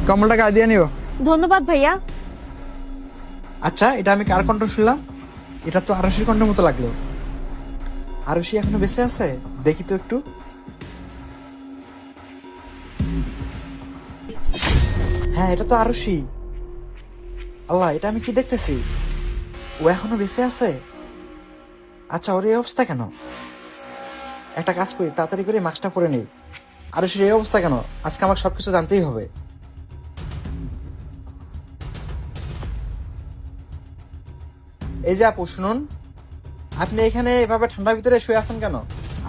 কম্বলটা গায়ে দিয়ে নিও। ধন্যবাদ ভাইয়া। আচ্ছা, এটা আমি কার কণ্ঠ শুনলাম? এটা তো আরশির কণ্ঠের মতো লাগলো। আরশি এখনো বেঁচে আছে? দেখি তো একটু। হ্যাঁ, এটা তো আরশি। আল্লাহ, এটা আমি কি দেখতেছি? ও এখনো বেঁচে আছে? আচ্ছা, ওর এই অবস্থা কেন? একটা কাজ করি, তাড়াতাড়ি করে মাস্কটা পরে নেই। আরশির এই অবস্থা কেন? আজকে আমাকে সবকিছু জানতেই হবে। এই যে আপু, শুনুন, আপনি এখানে এভাবে ঠান্ডার ভিতরে শুয়ে আছেন কেন?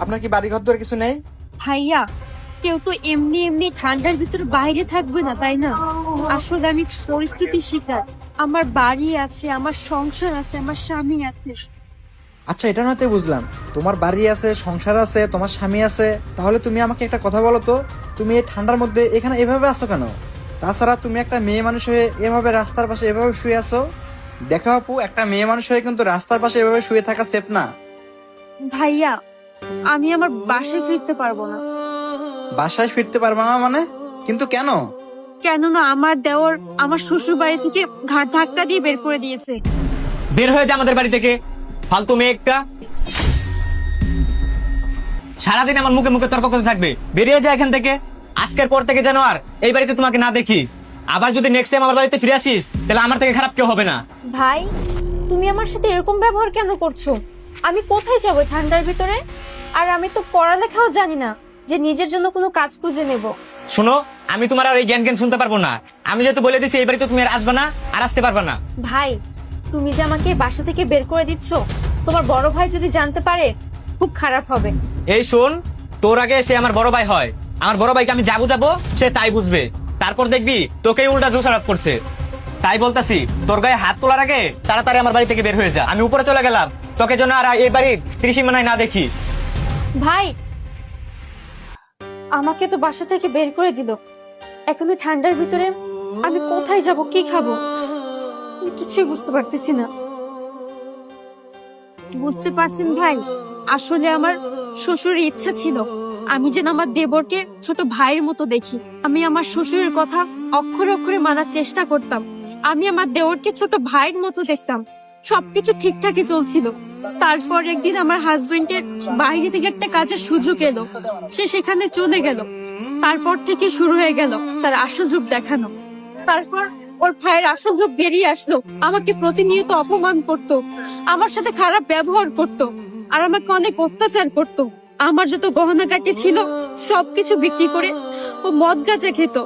আপনার কি বাড়ি ঘর দর কিছু নেই? ভাইয়া, কেউ তো এমনি এমনি ঠান্ডার ভিতরে বাইরে থাকবে না, তাই না? আসলে আমি পরিস্থিতির শিকার। আমার বাড়ি আছে, আমার সংসার আছে, আমার স্বামী আছে। আচ্ছা, এটা নয়তো বুঝলাম, তোমার বাড়ি আছে, সংসার আছে, তোমার স্বামী আছে, তাহলে তুমি আমাকে একটা কথা বলো তো, তুমি এই ঠান্ডার মধ্যে এখানে এভাবে আছো কেন? তাছাড়া তুমি একটা মেয়ে মানুষ হয়ে এভাবে রাস্তার পাশে এভাবে শুয়ে আছো? দেখো আপু, একটা মেয়ে মানুষ হয়ে কিন্তু রাস্তার পাশে এভাবে শুয়ে থাকা সেফ না। ভাইয়া, আমি আমার বাসায় ফিরতে পারবো না। বাসায় ফিরতে পারবে না মানে? কিন্তু কেন? কেননা আমার দেওর আমার শ্বশুর বাড়ি থেকে ঘাট ধাক্কা দিয়ে বের করে দিয়েছে। বের হয়ে যা আমাদের বাড়ি থেকে, ফালতু মেয়ে একটা। সারাদিন আমার মুখে মুখে তর্ক করতে থাকবে। বেরিয়ে যা এখান থেকে। আজকের পর থেকে যেন আর এই বাড়িতে তোমাকে না দেখি। আবার যদি নেক্সট টাইম আমার বাড়িতে ফিরে আসিস, তাহলে আমার থেকে খারাপ কেউ হবে না। ভাই, তুমি আমার সাথে এরকম ব্যবহার কেন করছো? আমি কোথায় যাবো ঠান্ডার ভিতরে? আর আমি তো পড়ালেখাও জানি না যে নিজের জন্য কোনো কাজ খুঁজে নেব। শোনো, আমি তোমার আর এই জ্ঞান জ্ঞান শুনতে পারবো না। আমি যেহেতু বলে দিছি এই বাড়িতে তুমি আর আসবে না, আর আসতে পারবে না। ভাই, তুমি যে আমাকে বাসা থেকে বের করে দিচ্ছ, তোমার বড় ভাই যদি জানতে পারে খুব খারাপ হবে। এই শোন, তোর আগে সে আমার বড় ভাই হয়। আমার বড় ভাইকে আমি যাবো যাবো, সে তাই বুঝবে। তারপর দেখবি তোকেই উল্টা দোষারোপ করছে। তাই বলতাছি, তোর গায়ে হাত তোলার আগে তাড়াতাড়ি আমার বাড়ি থেকে বের হয়ে যা। আমি উপরে চলে গেলাম, তোকে যেন আর এই বাড়ির ত্রিসীমানায় না দেখি। ভাই, আমাকে তো বাসা থেকে বের করে দিল। এখন ওই ঠান্ডার ভিতরে আমি কোথায় যাব, কি খাবো? আমি কিছুই বুঝতে পারতেছি না। বুঝতে পারছেন ভাই, আসলে আমার শ্বশুরের ইচ্ছা ছিল আমি যেন আমার দেবরকে ছোট ভাইয়ের মতো দেখি। আমি আমার শ্বশুরের কথা অক্ষরে অক্ষরে মানার চেষ্টা করতাম। আমি আমার দেবরকে ছোট ভাইয়ের মতো দেখতাম। সবকিছু ঠিকঠাকই চলছিল। তারপর একদিন আমার হাজবেন্ডের বাইরে থেকে একটা কাজের সুযোগ এলো, সে সেখানে চলে গেল। তারপর থেকে শুরু হয়ে গেল তার আসল রূপ দেখানো। তারপর ওর ভাইয়ের আসল রূপ বেরিয়ে আসলো, আমাকে প্রতিনিয়ত অপমান করত, আমার সাথে খারাপ ব্যবহার করত, আর আমাকে অনেক অত্যাচার করত। আমার যত গহনা গাটি ছিল সবকিছু বিক্রি করে ও মদ গাঁজা খেত।